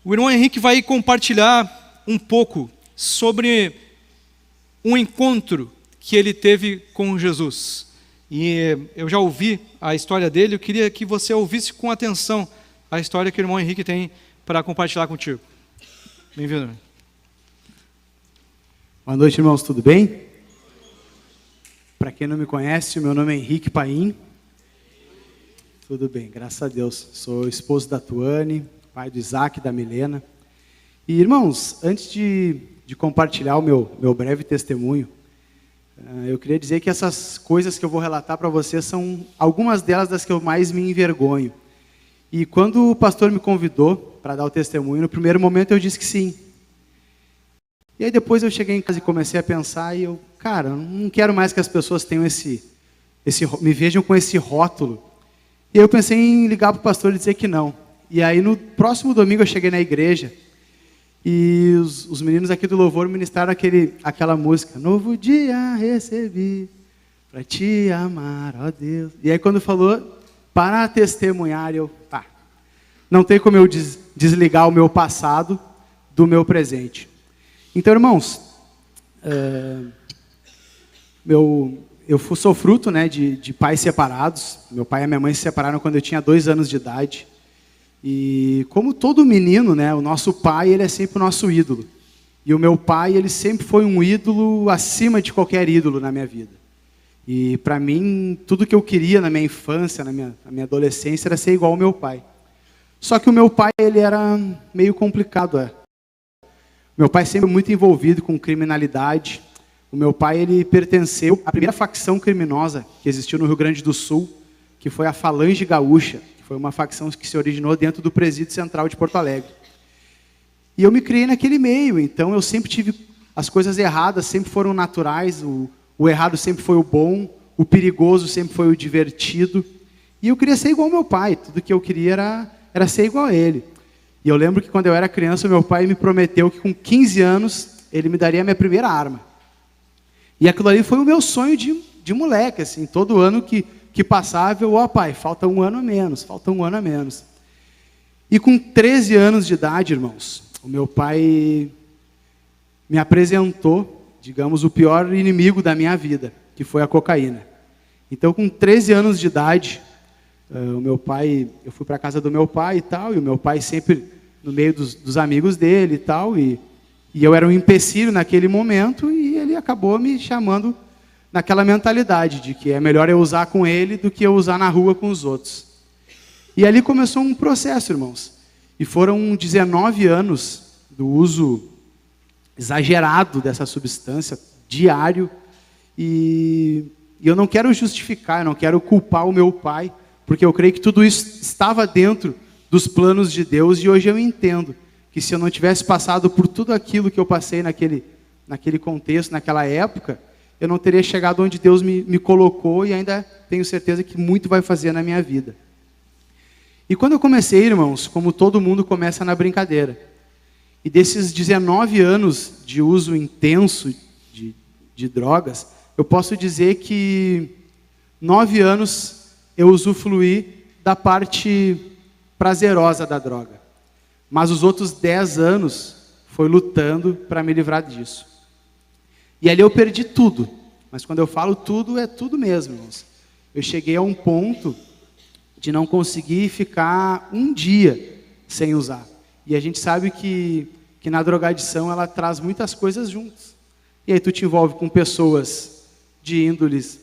O irmão Henrique vai compartilhar um pouco sobre um encontro que ele teve com Jesus. E eu já ouvi a história dele, eu queria que você ouvisse com atenção a história que o irmão Henrique tem para compartilhar contigo. Bem-vindo. Boa noite, irmãos, tudo bem? Para quem não me conhece, meu nome é Henrique Paim. Tudo bem, graças a Deus. Sou esposo da Tuane, pai do Isaac e da Milena. E, irmãos, antes de compartilhar o meu breve testemunho, eu queria dizer que essas coisas que eu vou relatar para vocês são algumas delas das que eu mais me envergonho. E quando o pastor me convidou para dar o testemunho, no primeiro momento eu disse que sim. E aí depois eu cheguei em casa e comecei a pensar e eu, cara, não quero mais que as pessoas tenham me vejam com esse rótulo. E eu pensei em ligar para o pastor e dizer que não. E aí no próximo domingo eu cheguei na igreja e os meninos aqui do louvor ministraram aquela música, Novo dia recebi para te amar, ó Deus. E aí quando falou para testemunhar, eu, não tem como eu desligar o meu passado do meu presente. Então, irmãos, sou fruto, né, de pais separados. Meu pai e minha mãe se separaram quando eu tinha 2 anos de idade. E como todo menino, né, o nosso pai, ele é sempre o nosso ídolo. E o meu pai, ele sempre foi um ídolo acima de qualquer ídolo na minha vida. E para mim, tudo que eu queria na minha infância, na minha adolescência, era ser igual ao meu pai. Só que o meu pai, ele era meio complicado. Meu pai sempre muito envolvido com criminalidade. O meu pai, ele pertenceu à primeira facção criminosa que existiu no Rio Grande do Sul, que foi a Falange Gaúcha. Foi uma facção que se originou dentro do Presídio Central de Porto Alegre. E eu me criei naquele meio, então eu sempre tive as coisas erradas, sempre foram naturais, o errado sempre foi o bom, o perigoso sempre foi o divertido. E eu queria ser igual ao meu pai, tudo que eu queria era ser igual a ele. E eu lembro que quando eu era criança, meu pai me prometeu que com 15 anos ele me daria a minha primeira arma. E aquilo ali foi o meu sonho de moleque, assim, todo ano que passava, eu, pai, falta um ano a menos. E com 13 anos de idade, irmãos, o meu pai me apresentou, digamos, o pior inimigo da minha vida, que foi a cocaína. Então, com 13 anos de idade, eu fui para a casa do meu pai e tal, e o meu pai sempre no meio dos amigos dele e tal, e eu era um empecilho naquele momento, e ele acabou me chamando naquela mentalidade de que é melhor eu usar com ele do que eu usar na rua com os outros. E ali começou um processo, irmãos. E foram 19 anos do uso exagerado dessa substância, diário. E eu não quero justificar, eu não quero culpar o meu pai, porque eu creio que tudo isso estava dentro dos planos de Deus, e hoje eu entendo que se eu não tivesse passado por tudo aquilo que eu passei naquele contexto, naquela época, eu não teria chegado onde Deus me colocou, e ainda tenho certeza que muito vai fazer na minha vida. E quando eu comecei, irmãos, como todo mundo começa na brincadeira, e desses 19 anos de uso intenso de drogas, eu posso dizer que 9 anos eu usufruí da parte prazerosa da droga. Mas os outros 10 anos foi lutando para me livrar disso. E ali eu perdi tudo. Mas quando eu falo tudo, é tudo mesmo, irmãos. Eu cheguei a um ponto de não conseguir ficar um dia sem usar. E a gente sabe que na drogadição ela traz muitas coisas juntas. E aí tu te envolve com pessoas de índoles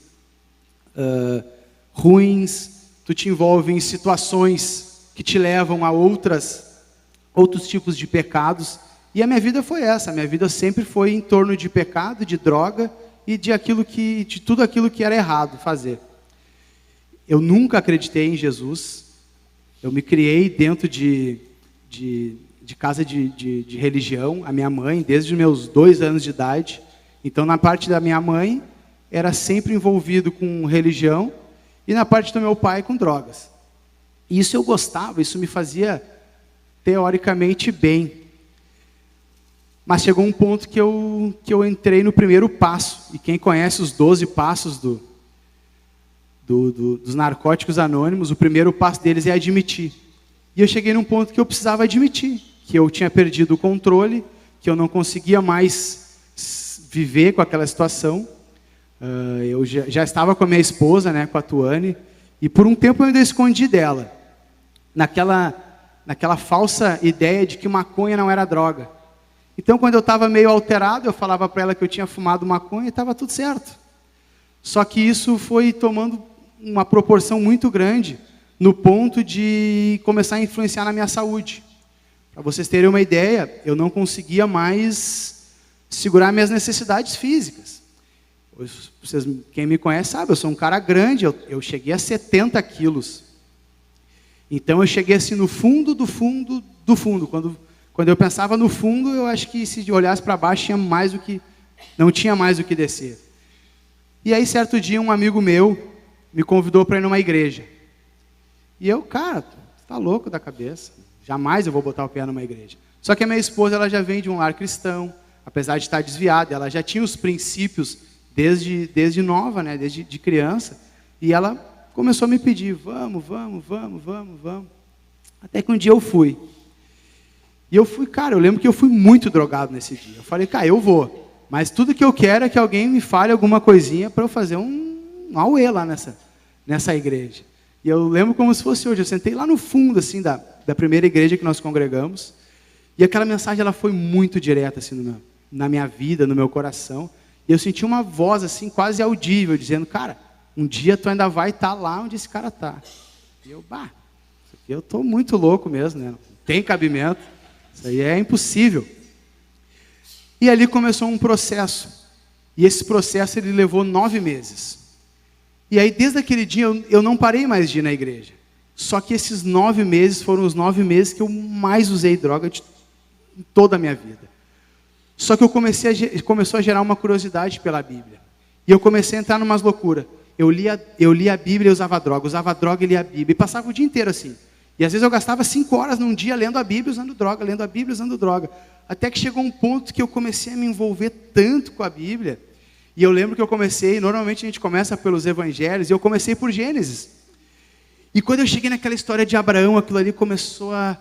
ruins, tu te envolve em situações que te levam a outros tipos de pecados. E a minha vida foi essa, a minha vida sempre foi em torno de pecado, de droga e de tudo aquilo que era errado fazer. Eu nunca acreditei em Jesus, eu me criei dentro de casa de religião, a minha mãe, desde os meus 2 anos de idade. Então, na parte da minha mãe, era sempre envolvido com religião, e na parte do meu pai, com drogas. E isso eu gostava, isso me fazia, teoricamente, bem. Mas chegou um ponto que eu entrei no primeiro passo. E quem conhece os 12 passos dos narcóticos anônimos, o primeiro passo deles é admitir. E eu cheguei num ponto que eu precisava admitir. que eu tinha perdido o controle, que eu não conseguia mais viver com aquela situação. Eu já estava com a minha esposa, né, com a Tuane, e por um tempo eu ainda escondi dela, naquela falsa ideia de que maconha não era droga. Então, quando eu estava meio alterado, eu falava para ela que eu tinha fumado maconha e estava tudo certo. Só que isso foi tomando uma proporção muito grande, no ponto de começar a influenciar na minha saúde. Para vocês terem uma ideia, eu não conseguia mais segurar minhas necessidades físicas. Quem me conhece sabe, eu sou um cara grande, eu cheguei a 70 quilos. Então eu cheguei assim no fundo do fundo do fundo. Quando eu pensava no fundo, eu acho que se olhasse para baixo não tinha mais o que descer. E aí certo dia um amigo meu me convidou para ir numa igreja. E eu, cara, você tá louco da cabeça. Jamais eu vou botar o pé numa igreja. Só que a minha esposa, ela já vem de um lar cristão, apesar de estar desviada, ela já tinha os princípios desde nova, né, desde de criança, e ela começou a me pedir, vamos. Até que um dia eu fui. E eu fui, cara, eu lembro que eu fui muito drogado nesse dia. Eu falei, cara, eu vou, mas tudo que eu quero é que alguém me fale alguma coisinha para eu fazer um auê lá nessa igreja. E eu lembro como se fosse hoje, eu sentei lá no fundo, assim, da primeira igreja que nós congregamos, e aquela mensagem, ela foi muito direta, assim, na minha vida, no meu coração, e eu senti uma voz, assim, quase audível, dizendo, cara, um dia tu ainda vai estar lá onde esse cara está. E eu, isso aqui eu estou muito louco mesmo, né? Não tem cabimento, isso aí é impossível. E ali começou um processo, e esse processo, ele levou 9 meses. E aí, desde aquele dia, eu não parei mais de ir na igreja. Só que esses 9 meses foram os 9 meses que eu mais usei droga em toda a minha vida. Só que começou a gerar uma curiosidade pela Bíblia. E eu comecei a entrar numas loucuras. Eu lia a Bíblia e usava droga e lia a Bíblia. E passava o dia inteiro assim. E às vezes eu gastava 5 horas num dia lendo a Bíblia, usando droga, lendo a Bíblia, usando droga. Até que chegou um ponto que eu comecei a me envolver tanto com a Bíblia. E eu lembro que eu comecei, normalmente a gente começa pelos evangelhos, e eu comecei por Gênesis. E quando eu cheguei naquela história de Abraão, aquilo ali começou a...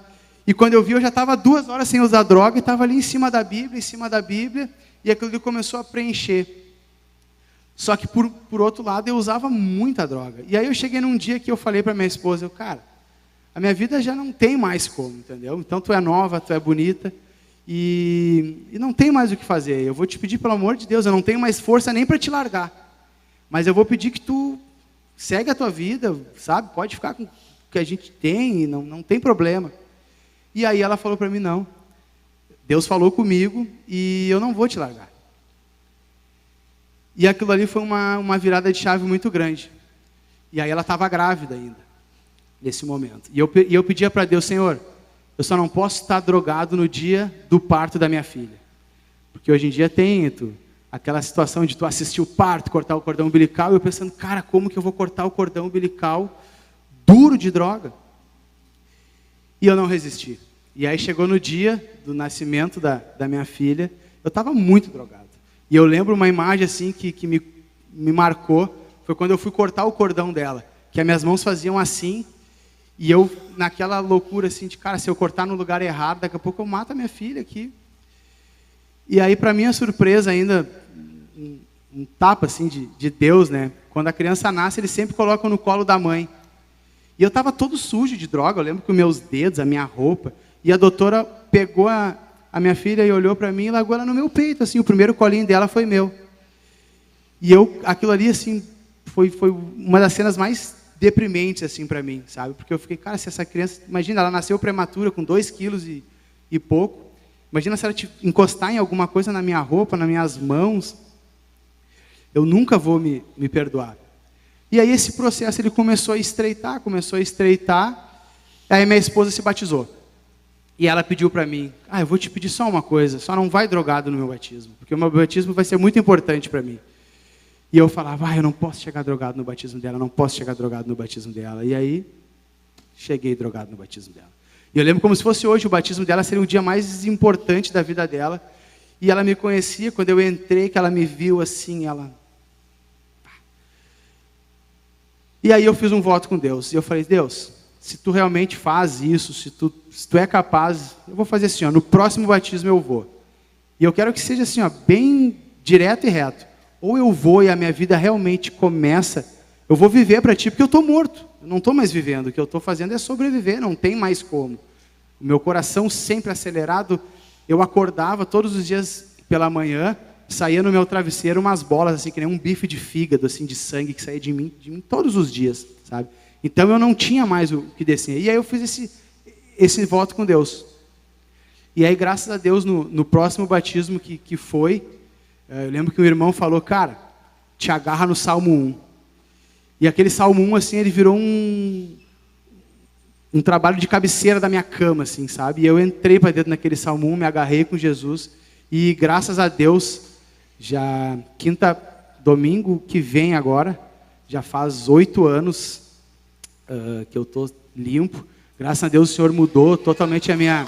E quando eu vi, eu já estava 2 horas sem usar droga, e estava ali em cima da Bíblia, e aquilo ali começou a preencher. Só que por outro lado, eu usava muita droga. E aí eu cheguei num dia que eu falei para minha esposa, cara, a minha vida já não tem mais como, entendeu? Então tu é nova, tu é bonita, e não tem mais o que fazer. Eu vou te pedir, pelo amor de Deus, eu não tenho mais força nem para te largar. Mas eu vou pedir que tu segue a tua vida, sabe? Pode ficar com o que a gente tem, não tem problema. E aí ela falou para mim, não. Deus falou comigo e eu não vou te largar. E aquilo ali foi uma virada de chave muito grande. E aí ela estava grávida ainda, nesse momento. E eu pedia para Deus, Senhor, eu só não posso estar drogado no dia do parto da minha filha. Porque hoje em dia tem aquela situação de tu assistir o parto, cortar o cordão umbilical, e eu pensando, cara, como que eu vou cortar o cordão umbilical duro de droga? E eu não resisti. E aí chegou no dia do nascimento da minha filha, eu estava muito drogado. E eu lembro uma imagem assim que me marcou, foi quando eu fui cortar o cordão dela, que as minhas mãos faziam assim, e eu, naquela loucura assim de, cara, se eu cortar no lugar errado, daqui a pouco eu mato a minha filha aqui. E aí, para minha surpresa ainda, um tapa assim de Deus, né? Quando a criança nasce, eles sempre colocam no colo da mãe. E eu estava todo sujo de droga, eu lembro que os meus dedos, a minha roupa, e a doutora pegou a minha filha e olhou para mim e largou ela no meu peito, assim, o primeiro colinho dela foi meu. E aquilo ali, assim, foi uma das cenas mais deprimentes, assim, para mim, sabe? Porque eu fiquei, cara, se essa criança, imagina, ela nasceu prematura, com 2 quilos e pouco, imagina se ela encostar em alguma coisa na minha roupa, nas minhas mãos, eu nunca vou me perdoar. E aí esse processo, ele começou a estreitar, aí minha esposa se batizou. E ela pediu para mim, eu vou te pedir só uma coisa, só não vai drogado no meu batismo, porque o meu batismo vai ser muito importante para mim. E eu falava, eu não posso chegar drogado no batismo dela, E aí, cheguei drogado no batismo dela. E eu lembro como se fosse hoje, o batismo dela seria o dia mais importante da vida dela. E ela me conhecia, quando eu entrei, que ela me viu assim, ela... E aí eu fiz um voto com Deus, e eu falei, Deus, se tu realmente faz isso, se tu é capaz, eu vou fazer assim, ó, no próximo batismo eu vou. E eu quero que seja assim, ó, bem direto e reto. Ou eu vou e a minha vida realmente começa, eu vou viver para ti, porque eu estou morto. Eu não estou mais vivendo, o que eu estou fazendo é sobreviver, não tem mais como. O meu coração sempre acelerado, eu acordava todos os dias pela manhã, saía no meu travesseiro umas bolas, assim, que nem um bife de fígado, assim, de sangue, que saía de mim todos os dias, sabe? Então eu não tinha mais o que descer. E aí eu fiz esse voto com Deus. E aí, graças a Deus, no próximo batismo que foi, eu lembro que o irmão falou, cara, te agarra no Salmo 1. E aquele Salmo 1, assim, ele virou um trabalho de cabeceira da minha cama, assim, sabe? E eu entrei para dentro naquele Salmo 1, me agarrei com Jesus. E graças a Deus, já domingo que vem agora, já faz 8 anos que eu estou limpo. Graças a Deus o Senhor mudou totalmente a minha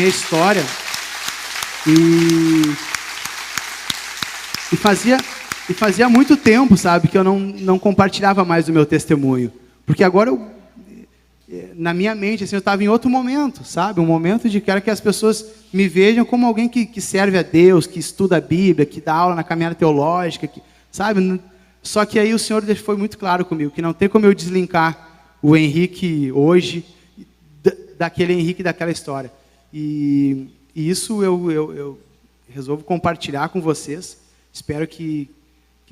história. E fazia muito tempo, sabe, que eu não compartilhava mais o meu testemunho. Porque agora na minha mente, assim, eu estava em outro momento, sabe? Um momento de quero que as pessoas me vejam como alguém que serve a Deus, que estuda a Bíblia, que dá aula na caminhada teológica, sabe? Só que aí o Senhor foi muito claro comigo, que não tem como eu deslinkar o Henrique hoje daquele Henrique daquela história. E isso eu resolvo compartilhar com vocês. Espero que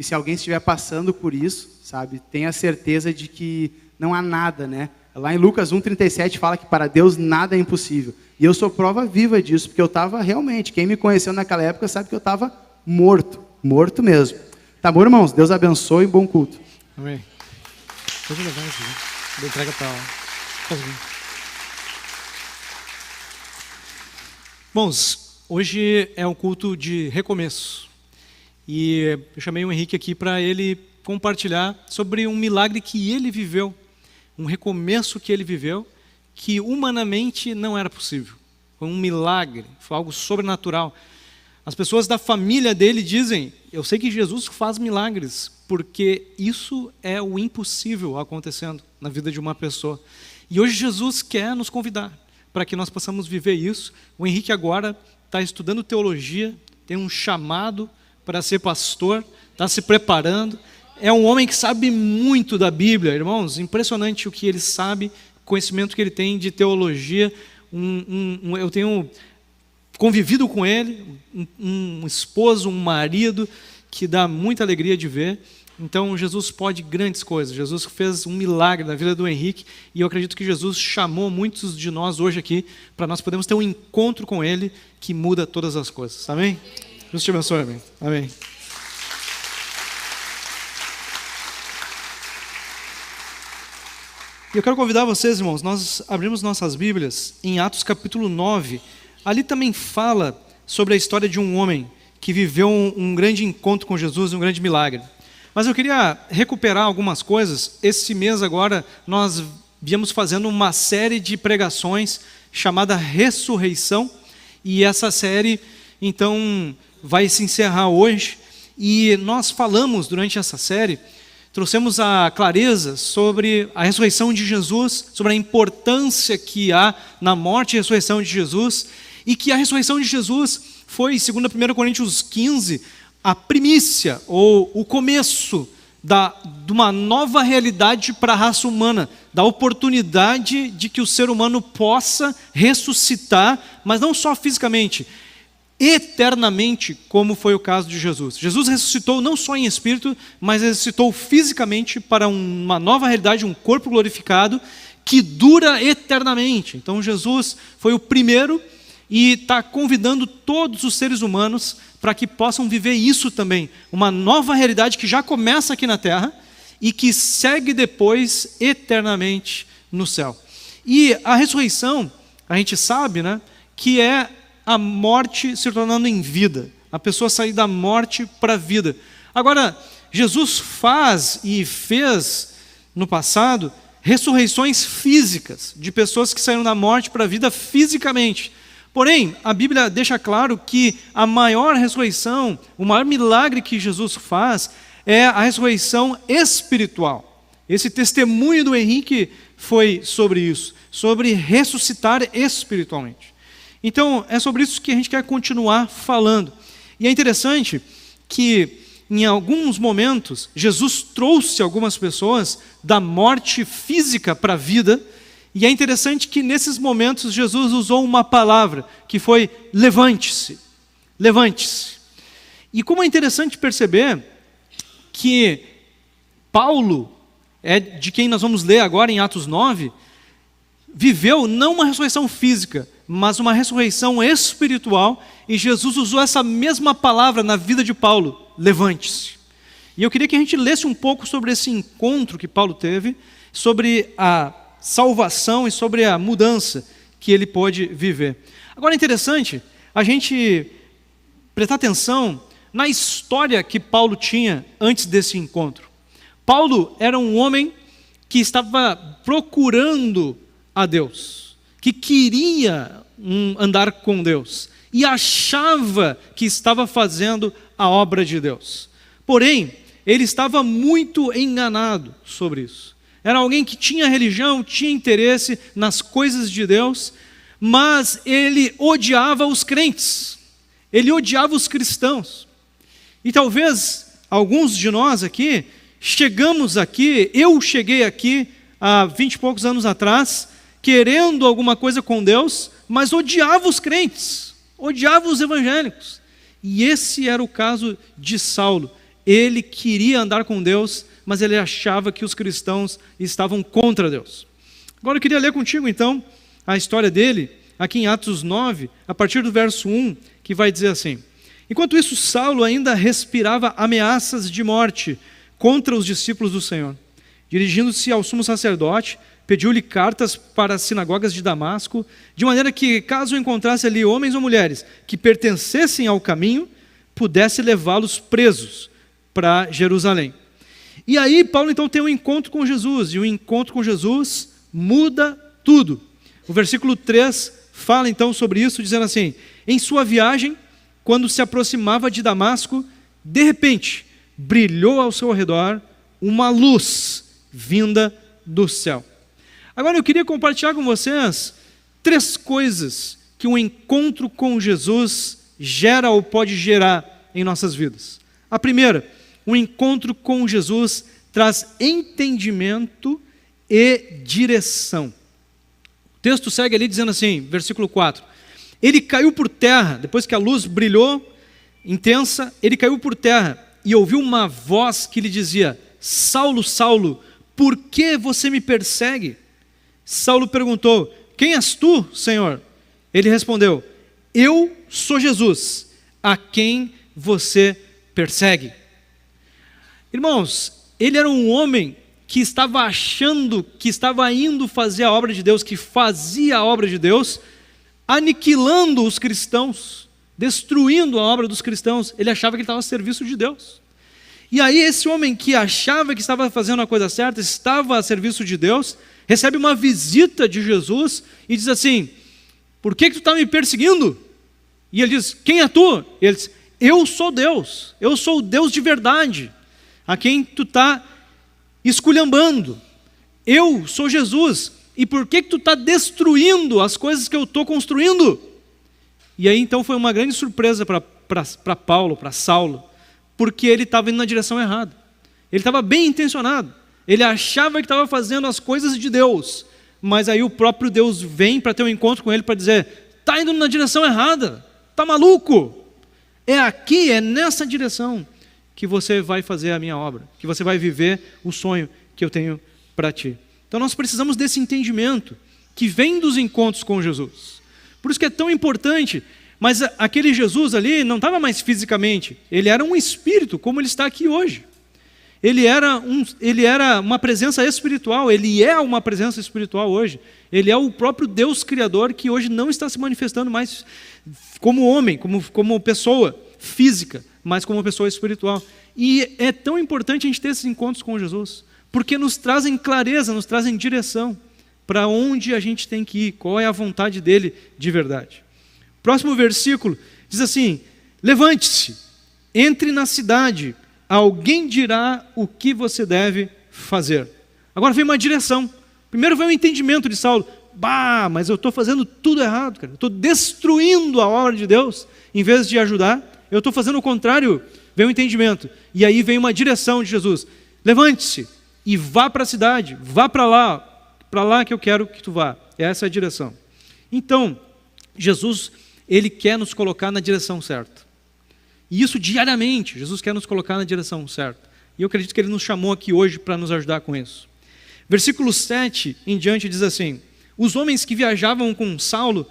se alguém estiver passando por isso, sabe, tenha certeza de que não há nada, né? Lá em Lucas 1,37 fala que para Deus nada é impossível. E eu sou prova viva disso, porque eu estava realmente, quem me conheceu naquela época sabe que eu estava morto mesmo. Tá bom, irmãos? Deus abençoe e bom culto. Amém. Pode levar isso, né? Entrega para lá. Bons, hoje é um culto de recomeço. E eu chamei o Henrique aqui para ele compartilhar sobre um milagre que ele viveu, um recomeço que ele viveu, que humanamente não era possível. Foi um milagre, foi algo sobrenatural. As pessoas da família dele dizem, eu sei que Jesus faz milagres, porque isso é o impossível acontecendo na vida de uma pessoa. E hoje Jesus quer nos convidar para que nós possamos viver isso. O Henrique agora está estudando teologia, tem um chamado para ser pastor, está se preparando. É um homem que sabe muito da Bíblia, irmãos, impressionante o que ele sabe, o conhecimento que ele tem de teologia. Eu tenho convivido com ele, um esposo, um marido, que dá muita alegria de ver. Então, Jesus pode grandes coisas. Jesus fez um milagre na vida do Henrique, e eu acredito que Jesus chamou muitos de nós hoje aqui, para nós podermos ter um encontro com ele, que muda todas as coisas. Amém? Deus te abençoe, amém. Amém. E eu quero convidar vocês, irmãos, nós abrimos nossas Bíblias em Atos capítulo 9. Ali também fala sobre a história de um homem que viveu um grande encontro com Jesus, um grande milagre. Mas eu queria recuperar algumas coisas. Esse mês agora nós viemos fazendo uma série de pregações chamada Ressurreição. E essa série, então, vai se encerrar hoje. E nós falamos durante essa série, trouxemos a clareza sobre a ressurreição de Jesus, sobre a importância que há na morte e ressurreição de Jesus, e que a ressurreição de Jesus foi, segundo 1 Coríntios 15, a primícia, ou o começo de uma nova realidade para a raça humana, da oportunidade de que o ser humano possa ressuscitar, mas não só fisicamente, eternamente, como foi o caso de Jesus. Jesus ressuscitou não só em espírito, mas ressuscitou fisicamente para uma nova realidade, um corpo glorificado, que dura eternamente. Então Jesus foi o primeiro e está convidando todos os seres humanos para que possam viver isso também, uma nova realidade que já começa aqui na terra e que segue depois eternamente no céu. E a ressurreição, a gente sabe, né, que é a morte se tornando em vida, a pessoa sair da morte para a vida. Agora, Jesus faz e fez no passado ressurreições físicas de pessoas que saíram da morte para a vida fisicamente. Porém, a Bíblia deixa claro que a maior ressurreição, o maior milagre que Jesus faz é a ressurreição espiritual. Esse testemunho do Henrique foi sobre isso, sobre ressuscitar espiritualmente. Então, é sobre isso que a gente quer continuar falando. E é interessante que, em alguns momentos, Jesus trouxe algumas pessoas da morte física para a vida, e é interessante que, nesses momentos, Jesus usou uma palavra, que foi levante-se, levante-se. E como é interessante perceber que Paulo, de quem nós vamos ler agora em Atos 9, viveu não uma ressurreição física, mas uma ressurreição espiritual, e Jesus usou essa mesma palavra na vida de Paulo, levante-se. E eu queria que a gente lesse um pouco sobre esse encontro que Paulo teve, sobre a salvação e sobre a mudança que ele pôde viver. Agora é interessante a gente prestar atenção na história que Paulo tinha antes desse encontro. Paulo era um homem que estava procurando a Deus, que queria andar com Deus e achava que estava fazendo a obra de Deus. Porém, ele estava muito enganado sobre isso. Era alguém que tinha religião, tinha interesse nas coisas de Deus, mas ele odiava os crentes, ele odiava os cristãos. E talvez alguns de nós aqui, eu cheguei aqui há 20 e poucos anos atrás, querendo alguma coisa com Deus, mas odiava os crentes, odiava os evangélicos. E esse era o caso de Saulo. Ele queria andar com Deus, mas ele achava que os cristãos estavam contra Deus. Agora eu queria ler contigo então a história dele, aqui em Atos 9, a partir do verso 1, que vai dizer assim: enquanto isso, Saulo ainda respirava ameaças de morte contra os discípulos do Senhor. Dirigindo-se ao sumo sacerdote, pediu-lhe cartas para as sinagogas de Damasco, de maneira que, caso encontrasse ali homens ou mulheres que pertencessem ao caminho, pudesse levá-los presos para Jerusalém. E aí Paulo então tem um encontro com Jesus, e o encontro com Jesus muda tudo. O versículo 3 fala então sobre isso, dizendo assim: em sua viagem, quando se aproximava de Damasco, de repente, brilhou ao seu redor uma luz vinda do céu. Agora eu queria compartilhar com vocês 3 coisas que um encontro com Jesus gera ou pode gerar em nossas vidas. A primeira, um encontro com Jesus traz entendimento e direção. O texto segue ali dizendo assim, versículo 4: ele caiu por terra, depois que a luz brilhou, intensa, ele caiu por terra e ouviu uma voz que lhe dizia: Saulo, Saulo, por que você me persegue? Saulo perguntou: quem és tu, Senhor? Ele respondeu: eu sou Jesus, a quem você persegue. Irmãos, ele era um homem que estava achando que estava indo fazer a obra de Deus, que fazia a obra de Deus, aniquilando os cristãos, destruindo a obra dos cristãos. Ele achava que ele estava a serviço de Deus. E aí esse homem que achava que estava fazendo a coisa certa, estava a serviço de Deus, recebe uma visita de Jesus e diz assim: por que tu está me perseguindo? E ele diz: quem é tu? E ele diz: eu sou Deus, eu sou o Deus de verdade, a quem tu está esculhambando. Eu sou Jesus, e por que tu está destruindo as coisas que eu estou construindo? E aí então foi uma grande surpresa para Paulo, para Saulo, porque ele estava indo na direção errada. Ele estava bem intencionado, ele achava que estava fazendo as coisas de Deus, mas aí o próprio Deus vem para ter um encontro com ele para dizer: está indo na direção errada, está maluco? É aqui, é nessa direção que você vai fazer a minha obra, que você vai viver o sonho que eu tenho para ti. Então nós precisamos desse entendimento que vem dos encontros com Jesus. Por isso que é tão importante. Mas aquele Jesus ali não estava mais fisicamente, ele era um espírito, como ele está aqui hoje. Ele era uma presença espiritual, ele é uma presença espiritual hoje. Ele é o próprio Deus Criador, que hoje não está se manifestando mais como homem, como pessoa física, mas como pessoa espiritual. E é tão importante a gente ter esses encontros com Jesus, porque nos trazem clareza, nos trazem direção para onde a gente tem que ir, qual é a vontade dele de verdade. Próximo versículo diz assim: levante-se, entre na cidade, alguém dirá o que você deve fazer. Agora vem uma direção Primeiro veio o entendimento de Saulo. Bah, mas eu estou fazendo tudo errado, cara. Eu estou destruindo a obra de Deus, em vez de ajudar. Eu estou fazendo o contrário. Veio o entendimento. E aí vem uma direção de Jesus. Levante-se e vá para a cidade. Vá para lá que eu quero que tu vá. Essa é a direção. Então, Jesus, ele quer nos colocar na direção certa. E isso diariamente, Jesus quer nos colocar na direção certa. E eu acredito que ele nos chamou aqui hoje para nos ajudar com isso. Versículo 7 em diante diz assim: os homens que viajavam com Saulo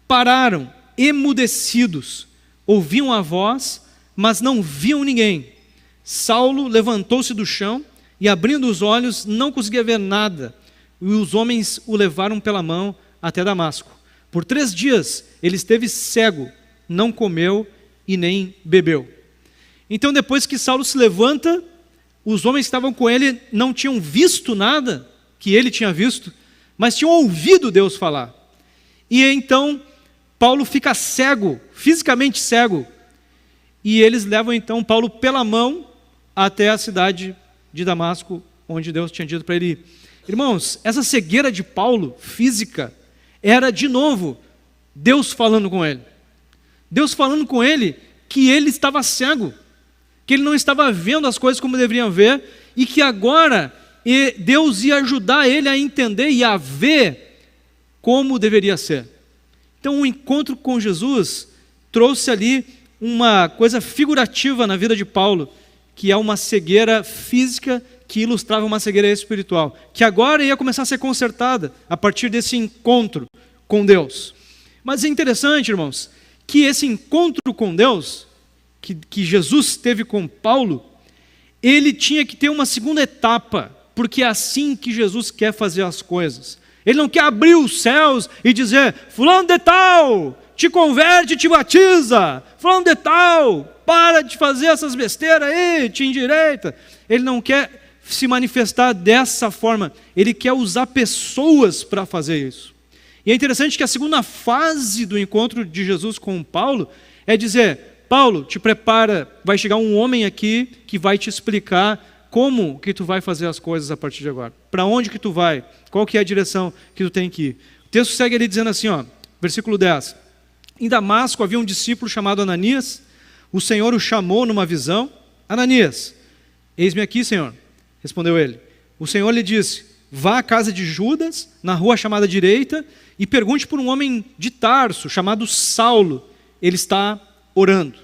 pararam, emudecidos, ouviam a voz, mas não viam ninguém. Saulo levantou-se do chão e, abrindo os olhos, não conseguia ver nada. E os homens o levaram pela mão até Damasco. Por 3 dias ele esteve cego, não comeu e nem bebeu. Então, depois que Saulo se levanta, os homens que estavam com ele não tinham visto nada que ele tinha visto, mas tinham ouvido Deus falar. E então Paulo fica cego, fisicamente cego, e eles levam então Paulo pela mão até a cidade de Damasco, onde Deus tinha dito para ele ir. Irmãos, essa cegueira de Paulo, física, era de novo Deus falando com ele. Deus falando com ele que ele estava cego, que ele não estava vendo as coisas como deveriam ver, e que agora Deus ia ajudar ele a entender e a ver como deveria ser. Então o encontro com Jesus trouxe ali uma coisa figurativa na vida de Paulo, que é uma cegueira física que ilustrava uma cegueira espiritual, que agora ia começar a ser consertada a partir desse encontro com Deus. Mas é interessante, irmãos, que esse encontro com Deus, que Jesus teve com Paulo, ele tinha que ter uma segunda etapa, porque é assim que Jesus quer fazer as coisas. Ele não quer abrir os céus e dizer: fulano de tal, te converte, te batiza, fulano de tal, para de fazer essas besteiras aí, te endireita. Ele não quer se manifestar dessa forma, ele quer usar pessoas para fazer isso. E é interessante que a segunda fase do encontro de Jesus com Paulo é dizer: Paulo, te prepara, vai chegar um homem aqui que vai te explicar como que tu vai fazer as coisas a partir de agora. Para onde que tu vai? Qual que é a direção que tu tem que ir? O texto segue ali dizendo assim, ó, versículo 10. Em Damasco havia um discípulo chamado Ananias. O Senhor o chamou numa visão. Ananias, eis-me aqui, Senhor, respondeu ele. O Senhor lhe disse: vá à casa de Judas, na rua chamada direita, e pergunte por um homem de Tarso, chamado Saulo. Ele está orando.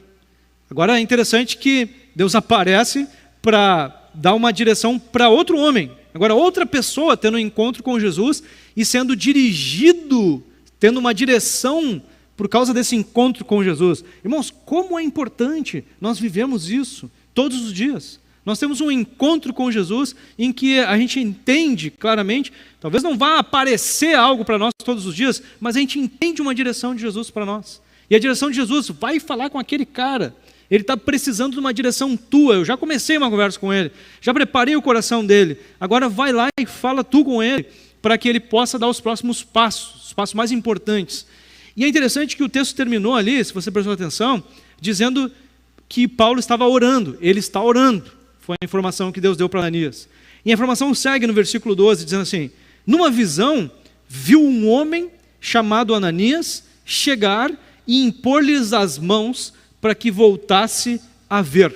Agora é interessante que Deus aparece para dar uma direção para outro homem. Agora outra pessoa tendo um encontro com Jesus e sendo dirigido, tendo uma direção por causa desse encontro com Jesus. Irmãos, como é importante nós vivemos isso todos os dias. Nós temos um encontro com Jesus em que a gente entende claramente, talvez não vá aparecer algo para nós todos os dias, mas a gente entende uma direção de Jesus para nós. E a direção de Jesus: vai falar com aquele cara, ele está precisando de uma direção tua. Eu já comecei uma conversa com ele, já preparei o coração dele, agora vai lá e fala tu com ele, para que ele possa dar os próximos passos, os passos mais importantes. E é interessante que o texto terminou ali, se você prestou atenção, dizendo que Paulo estava orando. Ele está orando, foi a informação que Deus deu para Ananias. E a informação segue no versículo 12, dizendo assim: numa visão, viu um homem chamado Ananias chegar e impor-lhes as mãos para que voltasse a ver.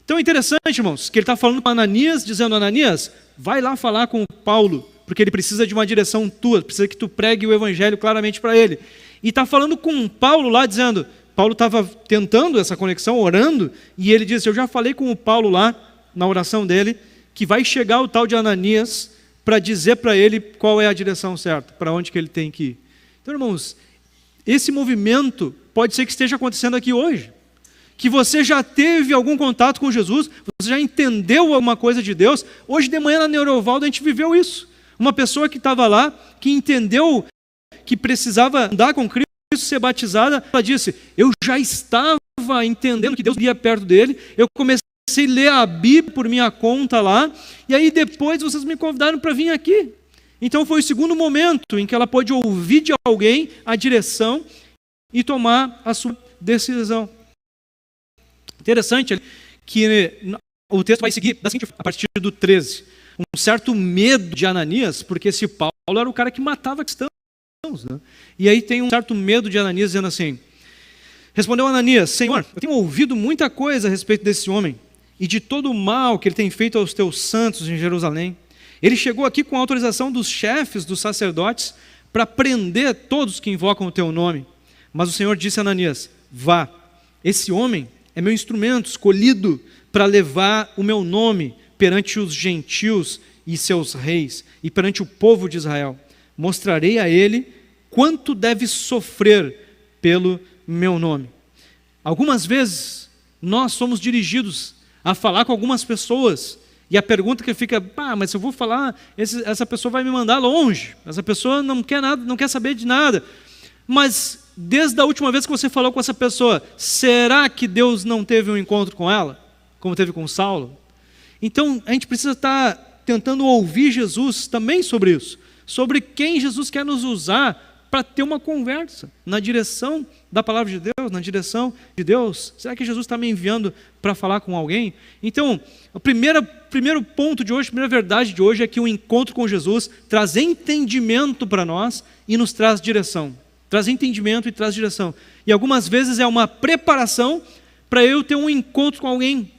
Então é interessante, irmãos, que ele está falando com Ananias, dizendo: Ananias, vai lá falar com Paulo, porque ele precisa de uma direção tua, precisa que tu pregue o evangelho claramente para ele. E está falando com Paulo lá, dizendo, Paulo estava tentando essa conexão, orando, e ele disse: eu já falei com o Paulo lá, na oração dele, que vai chegar o tal de Ananias para dizer para ele qual é a direção certa, para onde que ele tem que ir. Então, irmãos, esse movimento pode ser que esteja acontecendo aqui hoje, que você já teve algum contato com Jesus, você já entendeu alguma coisa de Deus. Hoje de manhã na Neurovaldo a gente viveu isso. Uma pessoa que estava lá, que entendeu que precisava andar com Cristo, ser batizada, ela disse: eu já estava entendendo que Deus ia perto dele, eu comecei a ler a Bíblia por minha conta lá, e aí depois vocês me convidaram para vir aqui. Então foi o segundo momento em que ela pôde ouvir de alguém a direção e tomar a sua decisão. Interessante que o texto vai seguir a partir do 13. um certo medo de Ananias, porque esse Paulo era o cara que matava cristãos, né? E aí tem um certo medo de Ananias dizendo assim, respondeu Ananias, Senhor, eu tenho ouvido muita coisa a respeito desse homem e de todo o mal que ele tem feito aos teus santos em Jerusalém. Ele chegou aqui com a autorização dos chefes dos sacerdotes para prender todos que invocam o teu nome. Mas o Senhor disse a Ananias, vá, esse homem é meu instrumento escolhido para levar o meu nome perante os gentios e seus reis e perante o povo de Israel. Mostrarei a ele quanto deve sofrer pelo meu nome. Algumas vezes nós somos dirigidos a falar com algumas pessoas e a pergunta que fica, mas se eu vou falar, essa pessoa vai me mandar longe, essa pessoa não quer nada, não quer saber de nada. Mas desde a última vez que você falou com essa pessoa, será que Deus não teve um encontro com ela, como teve com Saulo? Então a gente precisa estar tentando ouvir Jesus também sobre isso, sobre quem Jesus quer nos usar para ter uma conversa na direção da palavra de Deus, na direção de Deus. Será que Jesus está me enviando para falar com alguém? Então, o primeiro ponto de hoje, a primeira verdade de hoje é que o encontro com Jesus traz entendimento para nós e nos traz direção. Traz entendimento e traz direção. E algumas vezes é uma preparação para eu ter um encontro com alguém.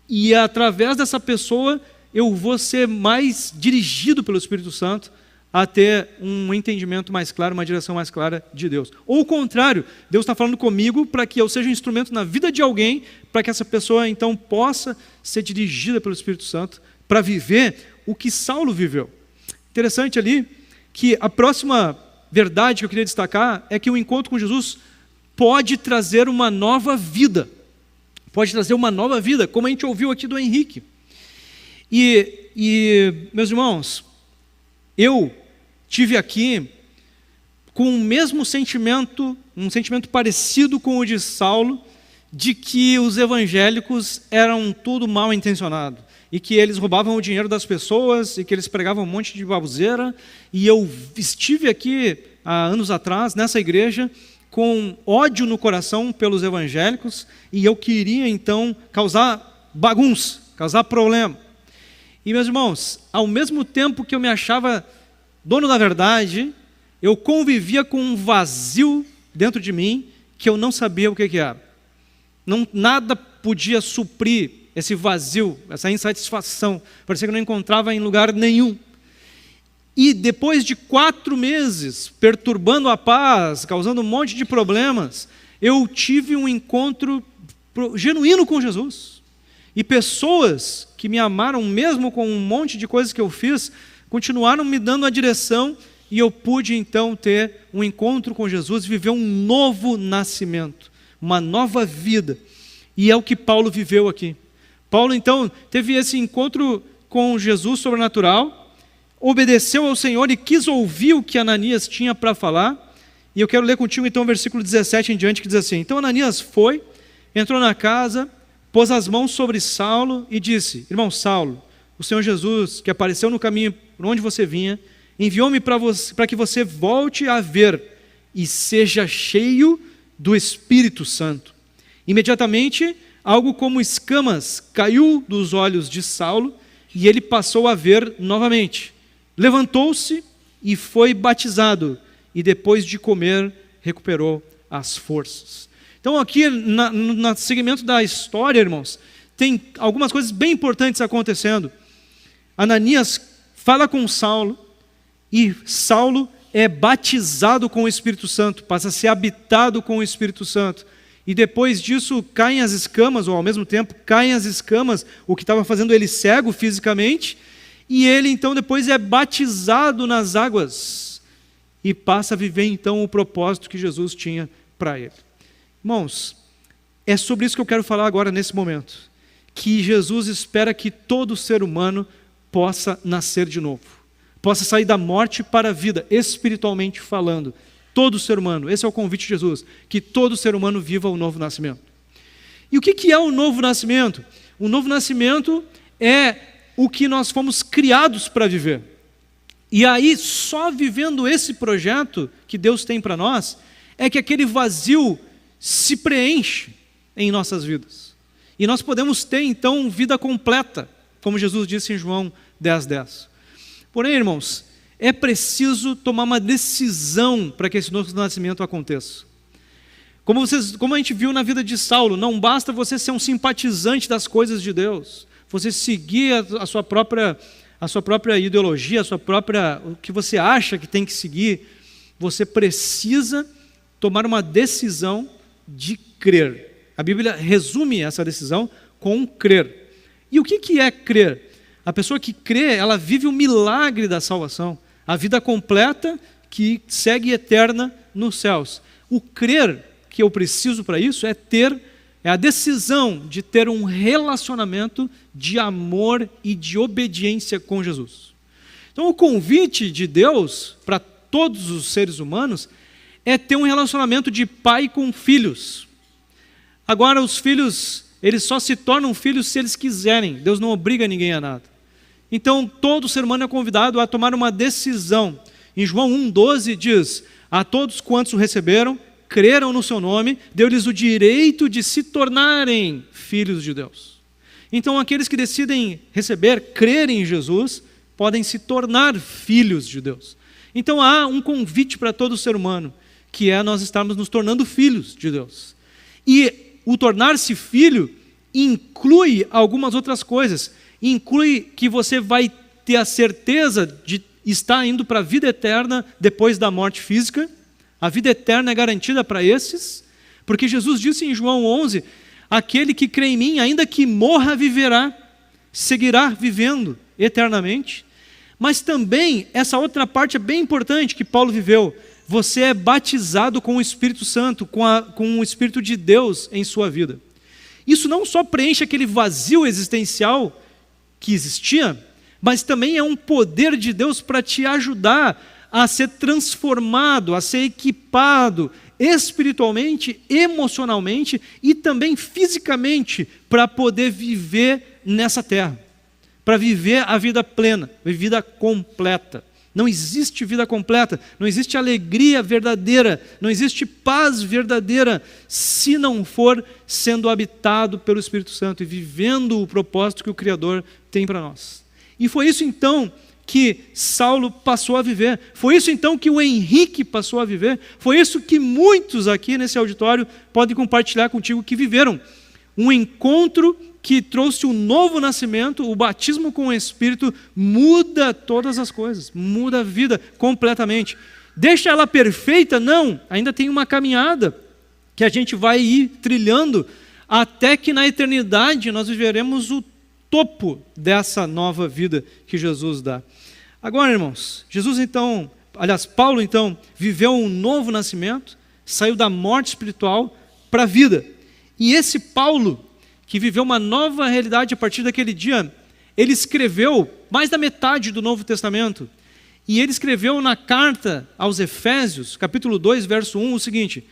E através dessa pessoa eu vou ser mais dirigido pelo Espírito Santo a ter um entendimento mais claro, uma direção mais clara de Deus. Ou o contrário, Deus está falando comigo para que eu seja um instrumento na vida de alguém, para que essa pessoa então possa ser dirigida pelo Espírito Santo para viver o que Saulo viveu. Interessante ali que a próxima verdade que eu queria destacar é que o encontro com Jesus pode trazer uma nova vida. Pode trazer uma nova vida, como a gente ouviu aqui do Henrique. E meus irmãos, eu tive aqui com o mesmo sentimento, um sentimento parecido com o de Saulo, de que os evangélicos eram tudo mal intencionado, e que eles roubavam o dinheiro das pessoas, e que eles pregavam um monte de baboseira, e eu estive aqui, há anos atrás, nessa igreja, com ódio no coração pelos evangélicos, e eu queria então causar bagunça, causar problema. E meus irmãos, ao mesmo tempo que eu me achava dono da verdade, eu convivia com um vazio dentro de mim que eu não sabia o que era. Nada podia suprir esse vazio, essa insatisfação. Parecia que eu não encontrava em lugar nenhum. E depois de 4 meses, perturbando a paz, causando um monte de problemas, eu tive um encontro genuíno com Jesus. E pessoas que me amaram mesmo com um monte de coisas que eu fiz, continuaram me dando a direção e eu pude então ter um encontro com Jesus, viver um novo nascimento, uma nova vida. E é o que Paulo viveu aqui. Paulo então teve esse encontro com Jesus sobrenatural, obedeceu ao Senhor e quis ouvir o que Ananias tinha para falar. E eu quero ler contigo então o versículo 17 em diante, que diz assim: Então Ananias foi, entrou na casa, pôs as mãos sobre Saulo e disse: Irmão Saulo, o Senhor Jesus, que apareceu no caminho por onde você vinha, enviou-me para que você volte a ver e seja cheio do Espírito Santo. Imediatamente, algo como escamas caiu dos olhos de Saulo e ele passou a ver novamente. Levantou-se e foi batizado, e depois de comer, recuperou as forças. Então aqui, no segmento da história, irmãos, tem algumas coisas bem importantes acontecendo. Ananias fala com Saulo, e Saulo é batizado com o Espírito Santo, passa a ser habitado com o Espírito Santo. E depois disso caem as escamas, ou ao mesmo tempo caem as escamas, o que estava fazendo ele cego fisicamente, e ele então depois é batizado nas águas, e passa a viver então o propósito que Jesus tinha para ele. Irmãos, é sobre isso que eu quero falar agora nesse momento, que Jesus espera que todo ser humano possa nascer de novo, possa sair da morte para a vida, espiritualmente falando. Todo ser humano, esse é o convite de Jesus, que todo ser humano viva o novo nascimento. E o que é o novo nascimento? O novo nascimento é o que nós fomos criados para viver. E aí, só vivendo esse projeto que Deus tem para nós, é que aquele vazio se preenche em nossas vidas. E nós podemos ter, então, vida completa, como Jesus disse em João 10:10. Porém, irmãos, é preciso tomar uma decisão para que esse novo nascimento aconteça. Como a gente viu na vida de Saulo, não basta você ser um simpatizante das coisas de Deus, você seguir a sua própria ideologia, o que você acha que tem que seguir. Você precisa tomar uma decisão de crer. A Bíblia resume essa decisão com crer. E o que é crer? A pessoa que crê, ela vive o milagre da salvação, a vida completa que segue eterna nos céus. O crer que eu preciso para isso é a decisão de ter um relacionamento de amor e de obediência com Jesus. Então, o convite de Deus para todos os seres humanos é ter um relacionamento de pai com filhos. Agora, os filhos, eles só se tornam filhos se eles quiserem. Deus não obriga ninguém a nada. Então, todo ser humano é convidado a tomar uma decisão. Em João 1,12 diz: a todos quantos o receberam, creram no seu nome, deu-lhes o direito de se tornarem filhos de Deus. Então, aqueles que decidem crer em Jesus, podem se tornar filhos de Deus. Então, há um convite para todo ser humano, que é nós estarmos nos tornando filhos de Deus. E o tornar-se filho inclui algumas outras coisas. Inclui que você vai ter a certeza de estar indo para a vida eterna depois da morte física. A vida eterna é garantida para esses, porque Jesus disse em João 11, aquele que crê em mim, ainda que morra, viverá, seguirá vivendo eternamente. Mas também, essa outra parte é bem importante que Paulo viveu, você é batizado com o Espírito Santo, com o Espírito de Deus em sua vida. Isso não só preenche aquele vazio existencial que existia, mas também é um poder de Deus para te ajudar a ser transformado, a ser equipado espiritualmente, emocionalmente e também fisicamente para poder viver nessa terra, para viver a vida plena, a vida completa. Não existe vida completa, não existe alegria verdadeira, não existe paz verdadeira se não for sendo habitado pelo Espírito Santo e vivendo o propósito que o Criador tem para nós. E foi isso então que Saulo passou a viver, foi isso então que o Henrique passou a viver, foi isso que muitos aqui nesse auditório podem compartilhar contigo que viveram. Um encontro que trouxe um novo nascimento, o batismo com o Espírito muda todas as coisas, muda a vida completamente. Deixa ela perfeita? Não, ainda tem uma caminhada que a gente vai ir trilhando até que na eternidade nós viveremos o topo dessa nova vida que Jesus dá. Agora, irmãos, Paulo então viveu um novo nascimento, saiu da morte espiritual para a vida. E esse Paulo, que viveu uma nova realidade a partir daquele dia, ele escreveu mais da metade do Novo Testamento. E ele escreveu na carta aos Efésios, capítulo 2, verso 1, o seguinte: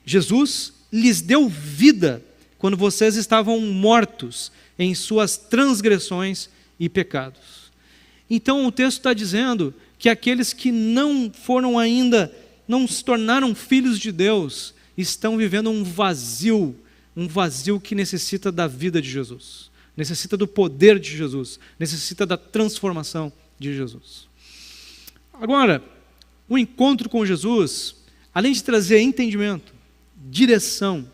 Jesus, lhes deu vida quando vocês estavam mortos em suas transgressões e pecados. Então o texto está dizendo que aqueles que não se tornaram filhos de Deus, estão vivendo um vazio que necessita da vida de Jesus, necessita do poder de Jesus, necessita da transformação de Jesus. Agora, o encontro com Jesus, além de trazer entendimento, direção,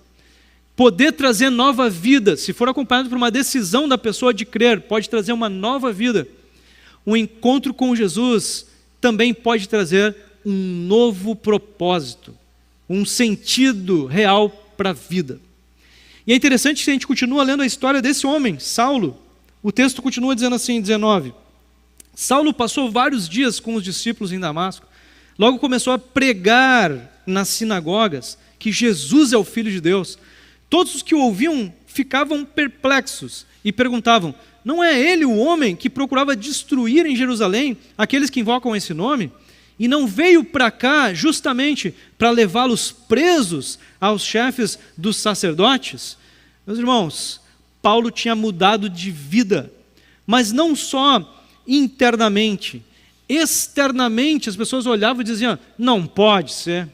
poder trazer nova vida, se for acompanhado por uma decisão da pessoa de crer, pode trazer uma nova vida. O encontro com Jesus também pode trazer um novo propósito, um sentido real para a vida. E é interessante que a gente continua lendo a história desse homem, Saulo. O texto continua dizendo assim, 19. Saulo passou vários dias com os discípulos em Damasco. Logo começou a pregar nas sinagogas que Jesus é o Filho de Deus. Todos os que o ouviam ficavam perplexos e perguntavam: não é ele o homem que procurava destruir em Jerusalém aqueles que invocam esse nome? E não veio para cá justamente para levá-los presos aos chefes dos sacerdotes? Meus irmãos, Paulo tinha mudado de vida, mas não só internamente, externamente as pessoas olhavam e diziam: não pode ser,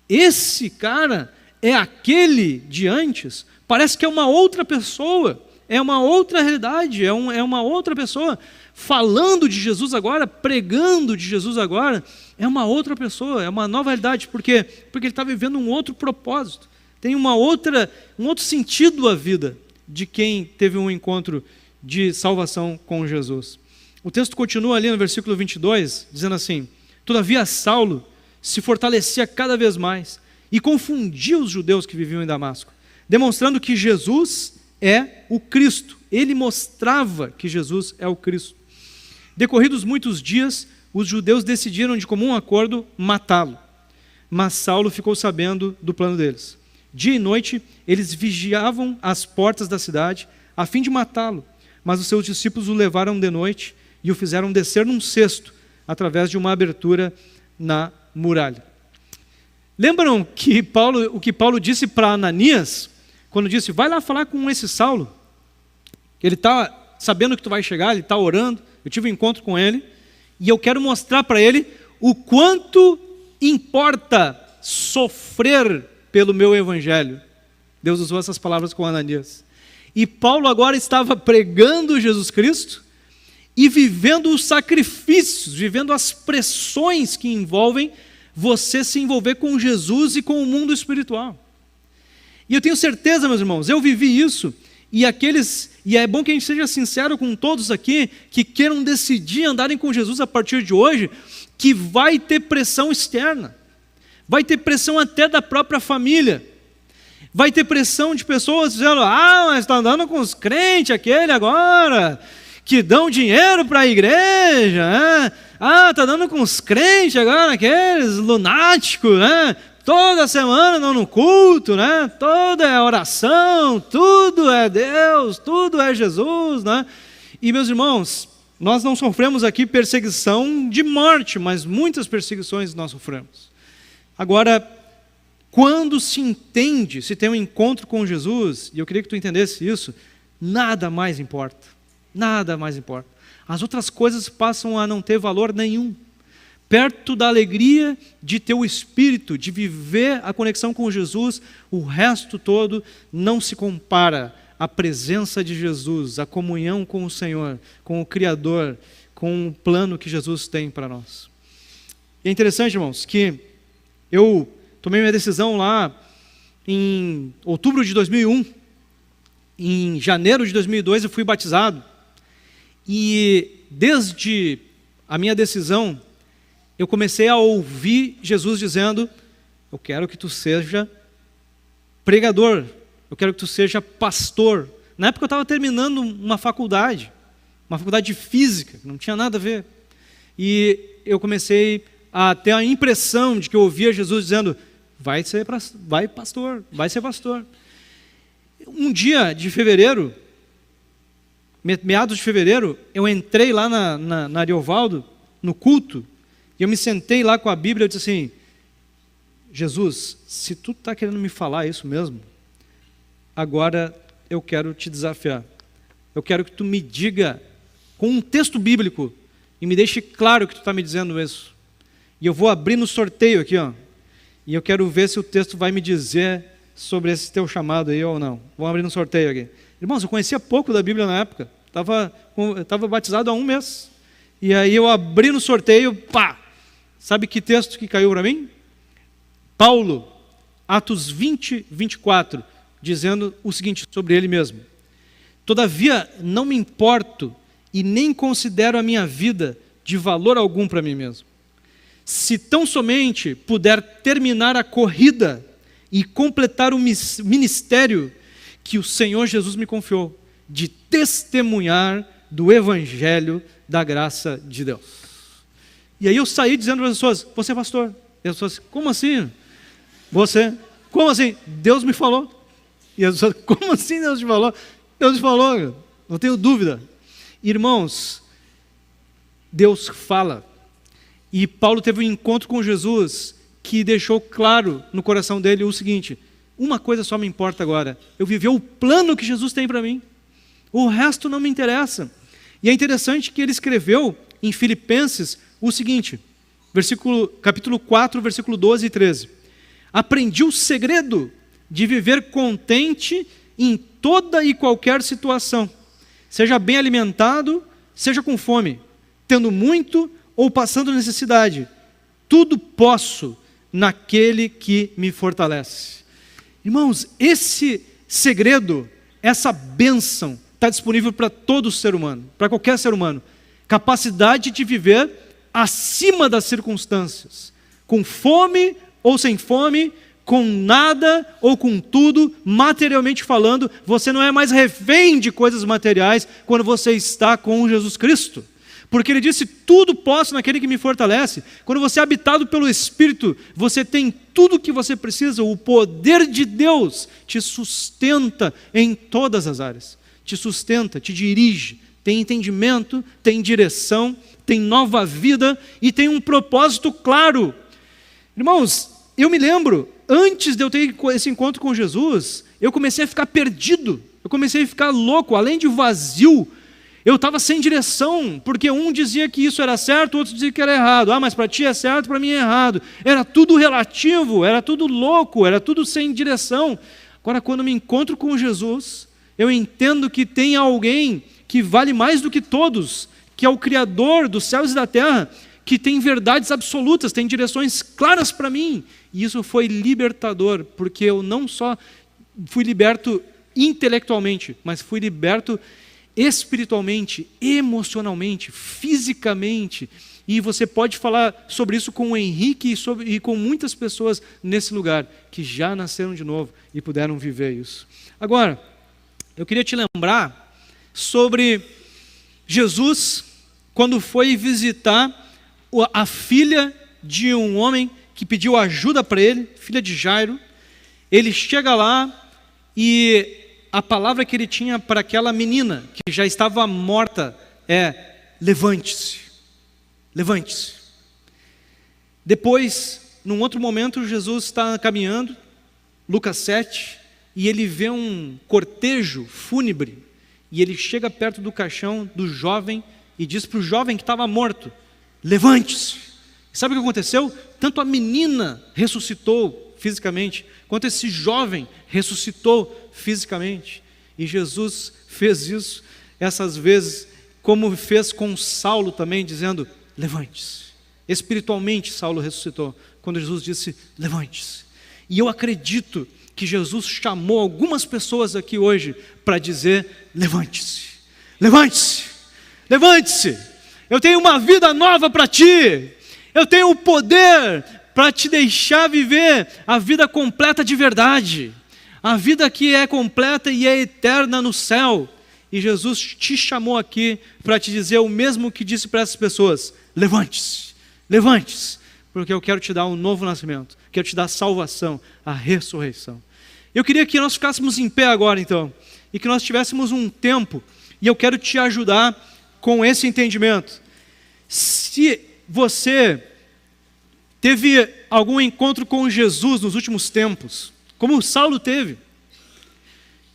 esse cara é aquele de antes, parece que é uma outra pessoa, é uma outra realidade, é uma outra pessoa. Falando de Jesus agora, pregando de Jesus agora, é uma outra pessoa, é uma nova realidade. Por quê? Porque ele está vivendo um outro propósito. Tem um outro sentido à vida de quem teve um encontro de salvação com Jesus. O texto continua ali no versículo 22, dizendo assim: todavia Saulo se fortalecia cada vez mais e confundia os judeus que viviam em Damasco, demonstrando que Jesus é o Cristo. Ele mostrava que Jesus é o Cristo. Decorridos muitos dias, os judeus decidiram de comum acordo matá-lo, mas Saulo ficou sabendo do plano deles. Dia e noite, eles vigiavam as portas da cidade, a fim de matá-lo, mas os seus discípulos o levaram de noite e o fizeram descer num cesto, através de uma abertura na muralha. Lembram que o que Paulo disse para Ananias, quando disse: vai lá falar com esse Saulo, ele está sabendo que tu vai chegar, ele está orando, eu tive um encontro com ele, e eu quero mostrar para ele o quanto importa sofrer pelo meu evangelho. Deus usou essas palavras com Ananias. E Paulo agora estava pregando Jesus Cristo e vivendo os sacrifícios, vivendo as pressões que envolvem você se envolver com Jesus e com o mundo espiritual. E eu tenho certeza, meus irmãos, eu vivi isso, e é bom que a gente seja sincero com todos aqui, que queiram decidir andarem com Jesus a partir de hoje, que vai ter pressão externa, vai ter pressão até da própria família, vai ter pressão de pessoas dizendo: mas está andando com os crentes aquele agora, que dão dinheiro para a igreja, né? Está dando com os crentes agora, aqueles lunáticos, né? Toda semana não no culto, né? Toda é oração, tudo é Deus, tudo é Jesus, né? E meus irmãos, nós não sofremos aqui perseguição de morte, mas muitas perseguições nós sofremos. Agora, quando se entende, se tem um encontro com Jesus, e eu queria que tu entendesse isso, nada mais importa, nada mais importa. As outras coisas passam a não ter valor nenhum. Perto da alegria de ter o Espírito, de viver a conexão com Jesus, o resto todo não se compara à presença de Jesus, à comunhão com o Senhor, com o Criador, com o plano que Jesus tem para nós. E é interessante, irmãos, que eu tomei minha decisão lá em outubro de 2001, em janeiro de 2002 eu fui batizado, e desde a minha decisão, eu comecei a ouvir Jesus dizendo: eu quero que tu seja pregador, eu quero que tu seja pastor. Na época eu estava terminando uma faculdade de física, que não tinha nada a ver. E eu comecei a ter a impressão de que eu ouvia Jesus dizendo: vai ser pastor. Um dia de fevereiro, meados de fevereiro, eu entrei lá na Ariovaldo, no culto, e eu me sentei lá com a Bíblia e eu disse assim: Jesus, se tu está querendo me falar isso mesmo, agora eu quero te desafiar. Eu quero que tu me diga com um texto bíblico e me deixe claro que tu está me dizendo isso. E eu vou abrir no sorteio aqui, ó, e eu quero ver se o texto vai me dizer sobre esse teu chamado aí ou não. Vou abrir no sorteio aqui. Irmãos, eu conhecia pouco da Bíblia na época, estava batizado há 1 mês. E aí eu abri no sorteio, pá! Sabe que texto que caiu para mim? Paulo, Atos 20, 24, dizendo o seguinte sobre ele mesmo: todavia não me importo e nem considero a minha vida de valor algum para mim mesmo, se tão somente puder terminar a corrida e completar o ministério que o Senhor Jesus me confiou, de testemunhar do Evangelho da graça de Deus. E aí eu saí dizendo para as pessoas: você é pastor? E as pessoas: como assim? Você? Como assim? Deus me falou. E as pessoas: como assim Deus te falou? Deus te falou, não tenho dúvida. Irmãos, Deus fala. E Paulo teve um encontro com Jesus que deixou claro no coração dele o seguinte: uma coisa só me importa agora, eu viver o plano que Jesus tem para mim, o resto não me interessa. E é interessante que ele escreveu em Filipenses o seguinte, capítulo 4, versículo 12 e 13: aprendi o segredo de viver contente em toda e qualquer situação, seja bem alimentado, seja com fome, tendo muito ou passando necessidade. Tudo posso naquele que me fortalece. Irmãos, esse segredo, essa bênção, está disponível para todo ser humano, para qualquer ser humano. Capacidade de viver acima das circunstâncias, com fome ou sem fome, com nada ou com tudo, materialmente falando. Você não é mais refém de coisas materiais quando você está com Jesus Cristo. Porque ele disse, tudo posso naquele que me fortalece. Quando você é habitado pelo Espírito, você tem tudo o que você precisa. O poder de Deus te sustenta em todas as áreas. Te sustenta, te dirige, tem entendimento, tem direção, tem nova vida e tem um propósito claro. Irmãos, eu me lembro, antes de eu ter esse encontro com Jesus, eu comecei a ficar perdido, eu comecei a ficar louco, além de vazio. Eu estava sem direção, porque um dizia que isso era certo, outro dizia que era errado. Mas para ti é certo, para mim é errado. Era tudo relativo, era tudo louco, era tudo sem direção. Agora, quando me encontro com Jesus, eu entendo que tem alguém que vale mais do que todos, que é o Criador dos céus e da terra, que tem verdades absolutas, tem direções claras para mim. E isso foi libertador, porque eu não só fui liberto intelectualmente, mas fui liberto espiritualmente, emocionalmente, fisicamente. E você pode falar sobre isso com o Henrique e com muitas pessoas nesse lugar que já nasceram de novo e puderam viver isso. Agora, eu queria te lembrar sobre Jesus quando foi visitar a filha de um homem que pediu ajuda para ele, filha de Jairo. Ele chega lá e a palavra que ele tinha para aquela menina que já estava morta é: levante-se, levante-se. Depois, num outro momento, Jesus está caminhando, Lucas 7, e ele vê um cortejo fúnebre, e ele chega perto do caixão do jovem e diz para o jovem que estava morto: levante-se. Sabe o que aconteceu? Tanto a menina ressuscitou fisicamente, quanto esse jovem ressuscitou fisicamente. E Jesus fez isso essas vezes, como fez com Saulo também, dizendo: levante-se. Espiritualmente Saulo ressuscitou, quando Jesus disse: levante-se. E eu acredito que Jesus chamou algumas pessoas aqui hoje para dizer: levante-se, levante-se, levante-se. Eu tenho uma vida nova para ti, eu tenho o poder para te deixar viver a vida completa de verdade, a vida que é completa e é eterna no céu. E Jesus te chamou aqui para te dizer o mesmo que disse para essas pessoas: levante-se, levante-se, porque eu quero te dar um novo nascimento, quero te dar a salvação, a ressurreição. Eu queria que nós ficássemos em pé agora então, e que nós tivéssemos um tempo, e eu quero te ajudar com esse entendimento. Se você teve algum encontro com Jesus nos últimos tempos, como o Saulo teve,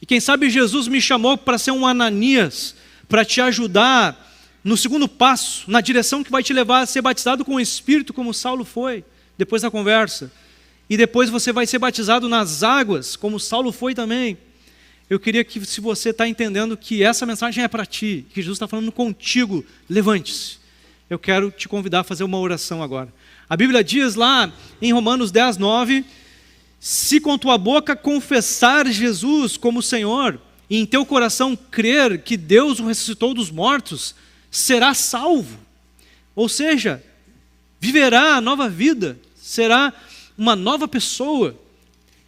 e quem sabe Jesus me chamou para ser um Ananias, para te ajudar no segundo passo, na direção que vai te levar a ser batizado com o Espírito, como Saulo foi, depois da conversa, e depois você vai ser batizado nas águas, como Saulo foi também. Eu queria que, se você está entendendo que essa mensagem é para ti, que Jesus está falando contigo, levante-se. Eu quero te convidar a fazer uma oração agora. A Bíblia diz lá em Romanos 10, 9, se com tua boca confessar Jesus como Senhor, e em teu coração crer que Deus o ressuscitou dos mortos, será salvo. Ou seja, viverá a nova vida, será uma nova pessoa.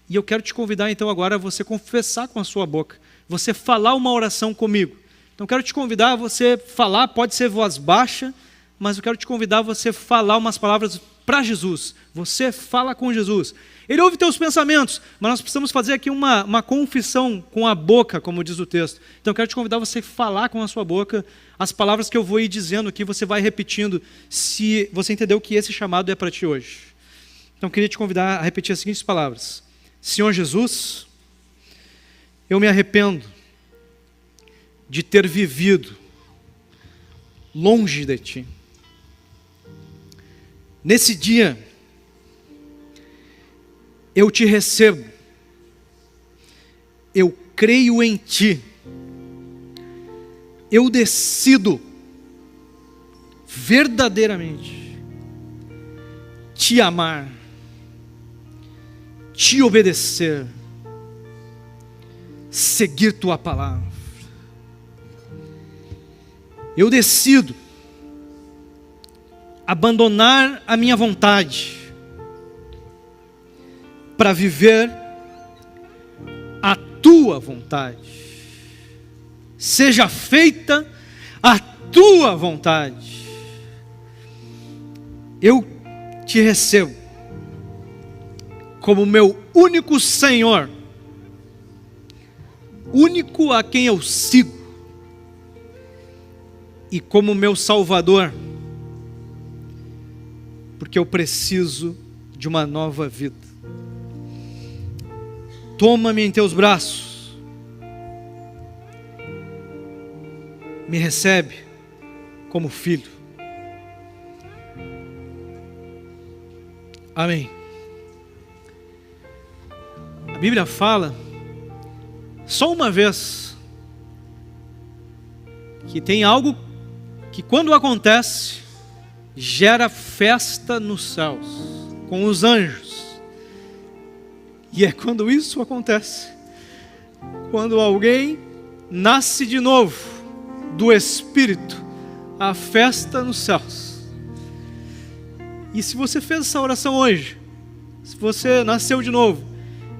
E eu quero te convidar então agora a você confessar com a sua boca, você falar uma oração comigo. Então eu quero te convidar a você falar, pode ser voz baixa, mas eu quero te convidar a você falar umas palavras para Jesus. Você fala com Jesus. Ele ouve teus pensamentos, mas nós precisamos fazer aqui uma confissão com a boca, como diz o texto. Então eu quero te convidar a você falar com a sua boca as palavras que eu vou ir dizendo aqui, você vai repetindo, se você entendeu que esse chamado é para ti hoje. Então eu queria te convidar a repetir as seguintes palavras: Senhor Jesus, eu me arrependo de ter vivido longe de ti. Nesse dia, eu te recebo, eu creio em Ti. Eu decido verdadeiramente Te amar, Te obedecer, seguir Tua palavra. Eu decido abandonar a minha vontade para viver a Tua vontade. Seja feita a Tua vontade. Eu Te recebo como meu único Senhor, único a quem eu sigo, e como meu Salvador, porque eu preciso de uma nova vida. Toma-me em Teus braços, me recebe como filho. Amém. A Bíblia fala, só uma vez, que tem algo que quando acontece, gera festa nos céus, com os anjos. E é quando isso acontece, quando alguém nasce de novo do Espírito, a festa nos céus. E se você fez essa oração hoje, se você nasceu de novo,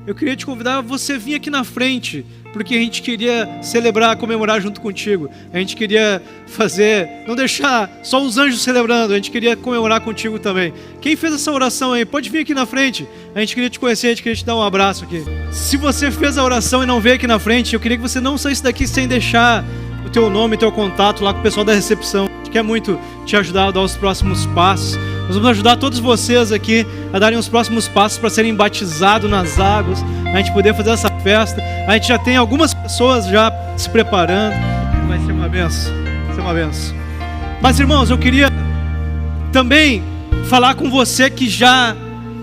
eu queria te convidar a você vir aqui na frente, porque a gente queria celebrar, comemorar junto contigo. A gente queria fazer, não deixar só os anjos celebrando, a gente queria comemorar contigo também. Quem fez essa oração aí, pode vir aqui na frente. A gente queria te conhecer, a gente queria te dar um abraço aqui. Se você fez a oração e não veio aqui na frente, eu queria que você não saísse daqui sem deixar o teu nome, o teu contato lá com o pessoal da recepção. A gente quer muito te ajudar a dar os próximos passos. Nós vamos ajudar todos vocês aqui a darem os próximos passos para serem batizados nas águas, a gente poder fazer essa festa. A gente já tem algumas pessoas já se preparando. Vai ser uma benção, vai ser uma benção. Mas irmãos, eu queria também falar com você que já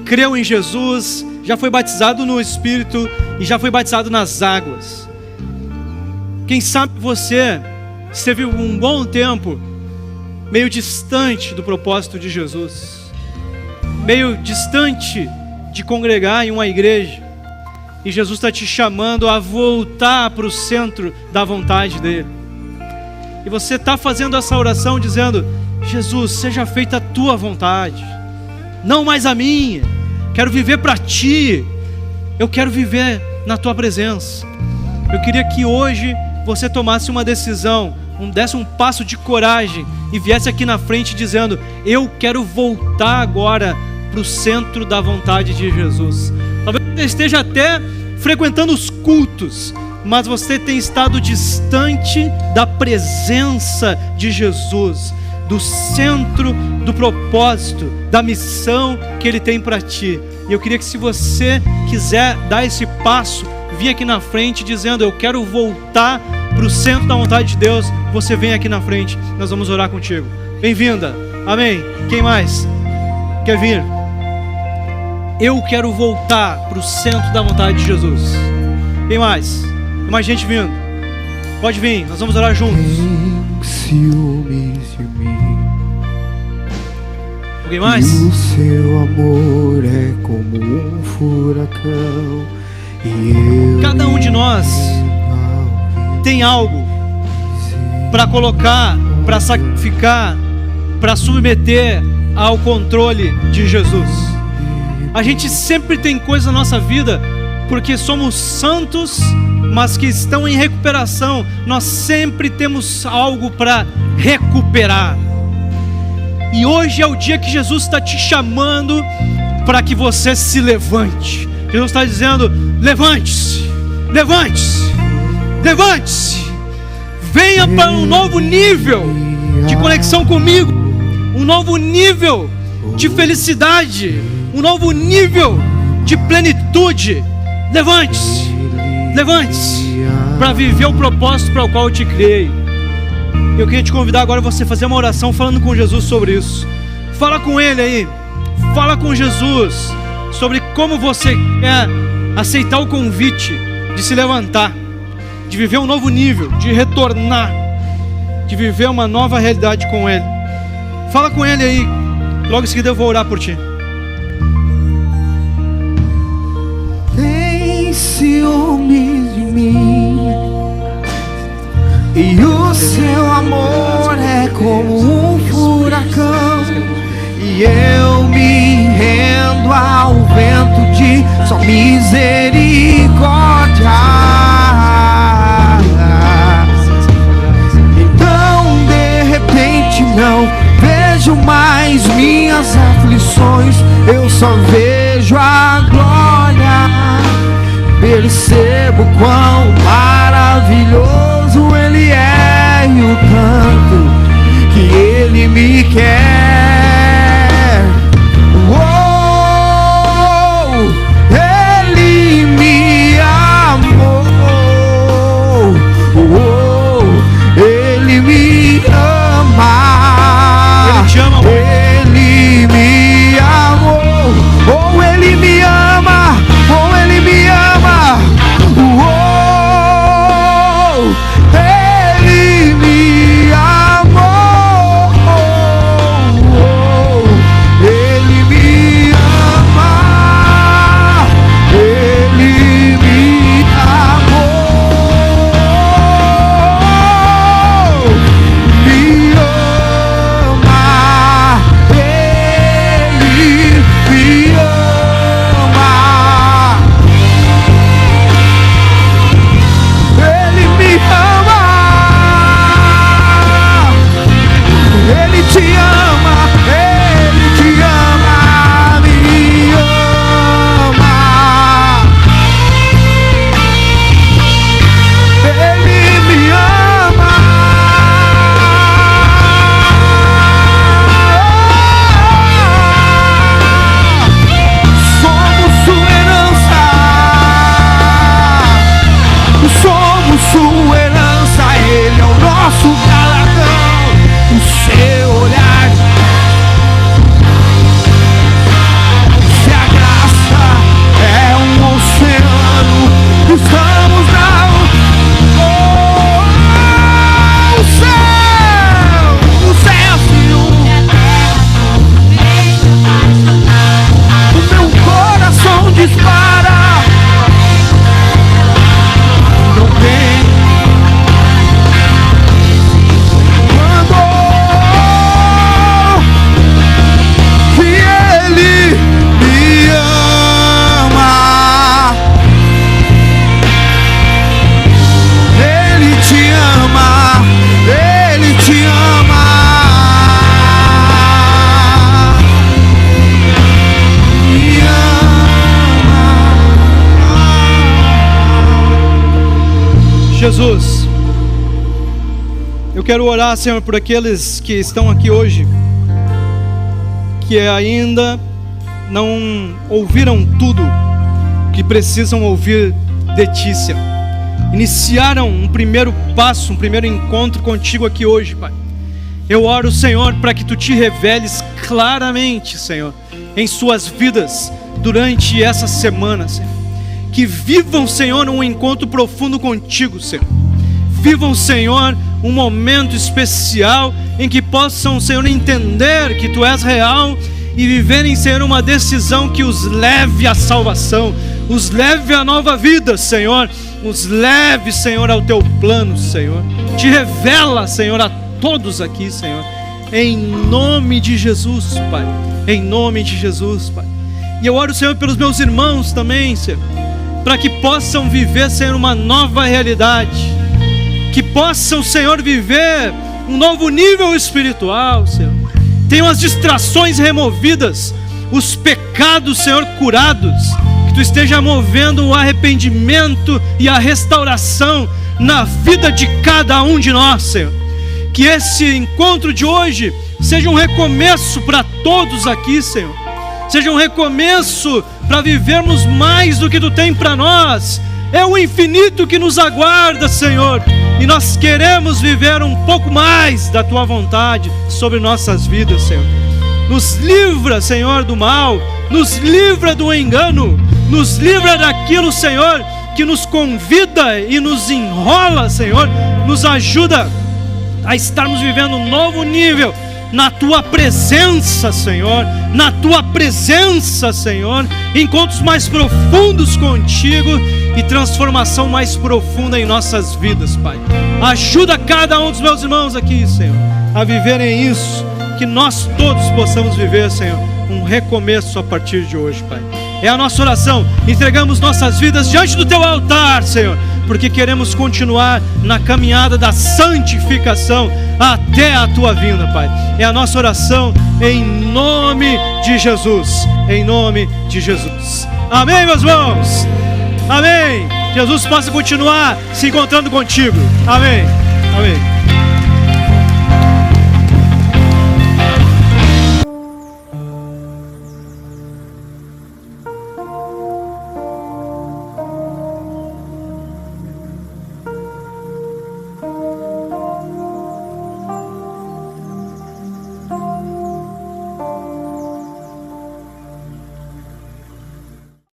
creu em Jesus, já foi batizado no Espírito e já foi batizado nas águas. Quem sabe você esteve um bom tempo meio distante do propósito de Jesus, meio distante de congregar em uma igreja, e Jesus está te chamando a voltar para o centro da vontade dEle. E você está fazendo essa oração dizendo: Jesus, seja feita a Tua vontade, não mais a minha. Quero viver para Ti, eu quero viver na Tua presença. Eu queria que hoje você tomasse uma decisão, desse um passo de coragem e viesse aqui na frente dizendo: eu quero voltar agora para o centro da vontade de Jesus. Talvez você esteja até frequentando os cultos, mas você tem estado distante da presença de Jesus, do centro do propósito, da missão que Ele tem para ti. E eu queria que, se você quiser dar esse passo, vir aqui na frente dizendo: eu quero voltar para o centro da vontade de Deus, você vem aqui na frente, nós vamos orar contigo. Bem-vinda, amém. Quem mais quer vir? Eu quero voltar para o centro da vontade de Jesus. Quem mais? Tem mais gente vindo? Pode vir, nós vamos orar juntos. Ciúmes de mim. Alguém mais? E o seu amor é como um furacão. E eu Cada um de nós tem algo para colocar, para sacrificar, para submeter ao controle de Jesus. A gente sempre tem coisa na nossa vida, porque somos santos, mas que estão em recuperação. Nós sempre temos algo para recuperar. E hoje é o dia que Jesus está te chamando para que você se levante. Jesus está dizendo: levante-se, levante-se, levante-se. Venha para um novo nível de conexão comigo, um novo nível de felicidade, um novo nível de plenitude. Levante-se, levante-se, para viver o propósito para o qual eu te criei. Eu queria te convidar agora a você fazer uma oração falando com Jesus sobre isso. Fala com Ele aí, fala com Jesus sobre como você quer aceitar o convite de se levantar. de viver um novo nível, de retornar, de viver uma nova realidade com Ele. Fala com Ele aí, logo em seguida eu vou orar por ti. Tem ciúme de mim, e o seu amor é como um furacão, e eu me rendo ao vento de sua misericórdia. Então de repente não vejo mais minhas aflições, eu só vejo a glória. Percebo quão maravilhoso Ele é e o tanto que Ele me quer. Oh, Ele me amou. Oh, Ele me ama. Ele te ama, amor. Ele me amou. Oh, Ele me ama. Oh, Ele me ama. Oh, Ele me amou. Oh, Ele me ama. Ele me amou. Me ama. Ele me ama. Ele me ama. Ele te ama. Ele te ama. Me ama. Ele me ama. Somos sua herança. Somos sua herança, Ele é o nosso galardão. O seu olhar, se a graça é um oceano, estamos na o céu se o meu coração dispara. Não tem quando que Ele me ama. Ele te ama. Ele te ama. Me ama. Jesus, eu quero orar, Senhor, por aqueles que estão aqui hoje, que ainda não ouviram tudo que precisam ouvir de Ti, Senhor. Iniciaram um primeiro passo, um primeiro encontro contigo aqui hoje, Pai. Eu oro, Senhor, para que Tu te reveles claramente, Senhor, em suas vidas durante essa semana, Senhor. Que vivam, Senhor, um encontro profundo contigo, Senhor. Vivam, Senhor, um momento especial em que possam, Senhor, entender que Tu és real e viverem, Senhor, uma decisão que os leve à salvação, os leve à nova vida, Senhor. Os leve, Senhor, ao Teu plano, Senhor. Te revela, Senhor, a todos aqui, Senhor. Em nome de Jesus, Pai. Em nome de Jesus, Pai. E eu oro, Senhor, pelos meus irmãos também, Senhor, para que possam viver, Senhor, uma nova realidade, que possam, Senhor, viver um novo nível espiritual, Senhor. Tenham as distrações removidas, os pecados, Senhor, curados, que Tu esteja movendo o arrependimento e a restauração na vida de cada um de nós, Senhor. Que esse encontro de hoje seja um recomeço para todos aqui, Senhor. Seja um recomeço para vivermos mais do que Tu tem para nós. É o infinito que nos aguarda, Senhor, e nós queremos viver um pouco mais da Tua vontade sobre nossas vidas, Senhor. Nos livra, Senhor, do mal, nos livra do engano, nos livra daquilo, Senhor, que nos convida e nos enrola, Senhor, nos ajuda a estarmos vivendo um novo nível na Tua presença, Senhor, na Tua presença, Senhor, encontros mais profundos contigo e transformação mais profunda em nossas vidas, Pai. Ajuda cada um dos meus irmãos aqui, Senhor, a viverem isso, que nós todos possamos viver, Senhor, um recomeço a partir de hoje, Pai. É a nossa oração, entregamos nossas vidas diante do Teu altar, Senhor, porque queremos continuar na caminhada da santificação até a Tua vinda, Pai. É a nossa oração em nome de Jesus, em nome de Jesus. Amém, meus irmãos? Amém. Jesus possa continuar se encontrando contigo. Amém. Amém.